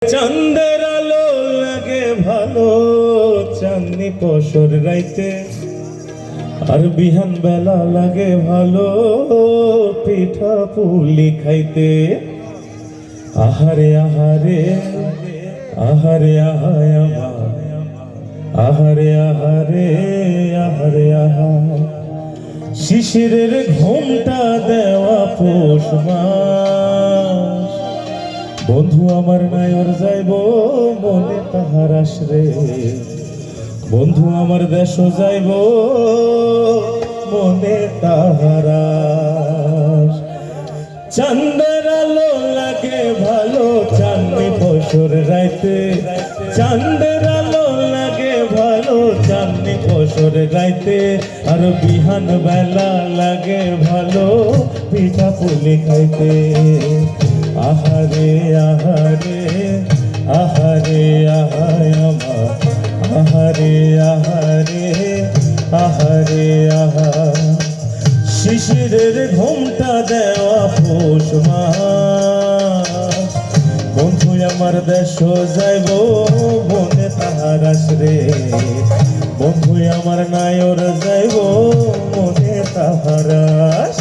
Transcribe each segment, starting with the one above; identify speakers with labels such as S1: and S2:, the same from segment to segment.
S1: চাঁদের আলো লাগে ভালো চাঁদনি পশর রাইতে, আর বিহান বেলা লাগে ভালো পিঠা পুলি খাইতে। আহারে আহারে আহারে আহায় আমার, আহারে আহারে আহারে আহা, শিশিরের ঘোমটা দেওয়া পৌষ মাস। বন্ধু আমার নায়র যাইব মনে তাহার আসরে, বন্ধু আমার দেশ যাইব মনে তাহার আস। চাঁদের আলো লাগে ভালো চাঁদনি পশর রাইতে, চাঁদের আলো লাগে ভালো চাঁদনি পশর রাইতে, আর বিহান বেলা লাগে ভালো পিঠা পুলি খাইতে। আহারে আহারে আহারে আহায় আমার, আহারে আহারে আহারে আহা, শিশিরের ঘোমটা দেওয়া পৌষ মাস। বন্ধু আমার দেশ যাইব মনে তাহার আসরে, বন্ধু আমার নায়র যাইব মনে তাহার আস।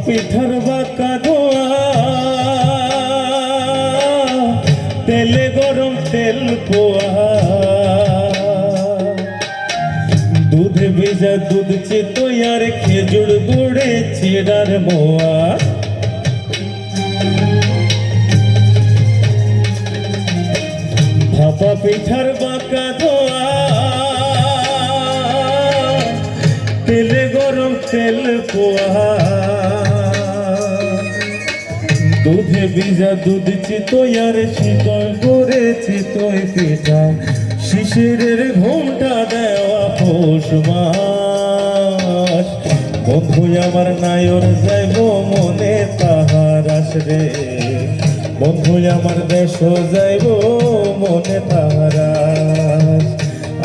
S1: পিঠার বাঁকা ধোয়া তেলে গরম তেল পোয়া, দুধে ভেজা দুধ চিতই আর খেজুর গুড়ে চিড়ার মোয়া। ভাপা পিঠার বাঁকা ধোয়া তেলে গরম তেল পোয়া, দুধে ভিজা দুধ চিতই আর শীতল করে চিতই পিঠা, শিশিরের ঘোমটা দেওয়া পৌষ মাস। বন্ধু আমার নায়র যাইব মনে তাহার আসরে, বন্ধু আমার দেশ যাইব মনে তাহার আস।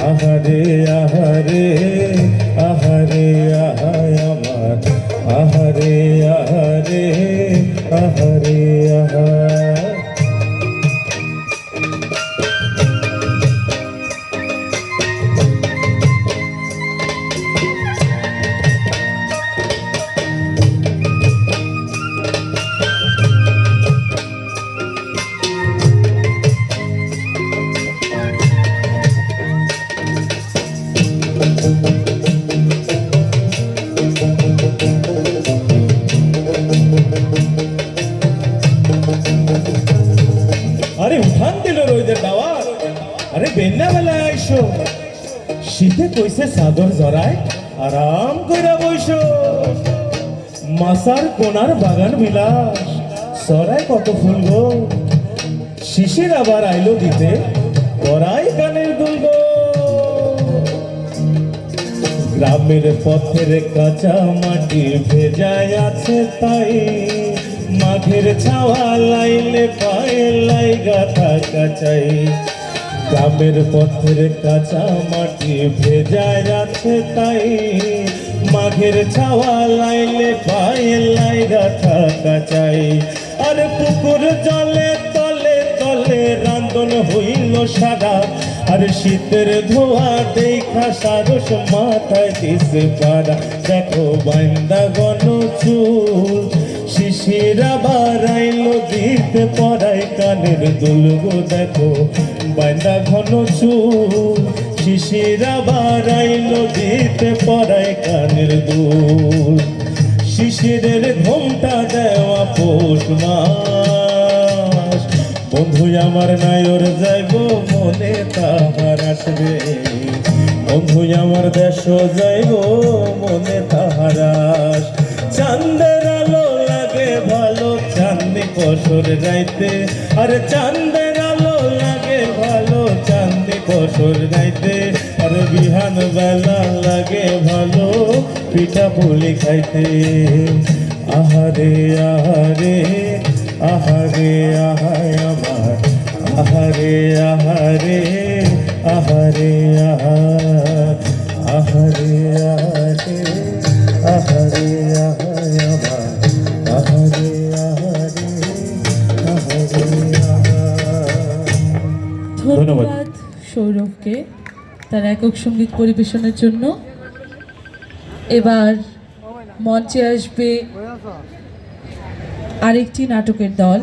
S1: আহারে আহারে আহারে আহায় আমার, আহারে আহারে আহারে আহা। আরে উঠান দিল রোদের দাওয়াত, আরে বেন্না বেলা আইসো, শীতে কইছে চাদর জড়ায় আরাম কইরা বইসো। মাসার কোনার বাগান বিলাস সরায় কত ফুল গো, শিশির আবার আইলো দিতে করাই কানের দুল গো। গ্রামের পথের কাঁচা মাটি ভেজায় আছে তাই, মাঘের ছাওয়া লাইলে পায়ে লাইগা থাকা চাই। গ্রামের পথের কাঁচা মাটি ভেজায় আছে তাই, মাঘের ছাওয়া লাইলে পায়ে লাইগা থাকা চাই। আর পুকুর জলে তলে তলে রান্ধন হইল সারা, আর শীতের ধোয়া দেখা সারস মাথায় দিছে পাড়া। দেখো বাইন্দা গণ চুল, শিশির আবার আইলো দিতে পরায় কানের দুল গো। দেখো বাইন্দা ঘন চুল, শিশির আবার আইলো দিতে পরায় কানের দুল, শিশিরের ঘোমটা দেওয়া পৌষ মাস। বন্ধু আমার নায়র যাইব মনে তাহার আসবে, বন্ধু আমার দেশ যাইব মনে তাহার আস। চাঁদের আলো লাগে ভালো চাঁদনি পশর রাইতে, আরে চাঁদের আলো লাগে ভালো চাঁদনি পশর রাইতে, আরে বিহান বেলা লাগে ভালো পিঠা পুলি খাইতে। আহারে আহারে আহারে আহায় আমার, আহারে আহারে আহারে আহা, আহারে আহারে আহারে আহায় আমার, আহারে আহারে আহারে আহা।
S2: ধন্যবাদ সৌরভকে তার একক সঙ্গীত পরিবেশনের জন্য। এবার মঞ্চে আসবে আরেকটি নাটকের দল।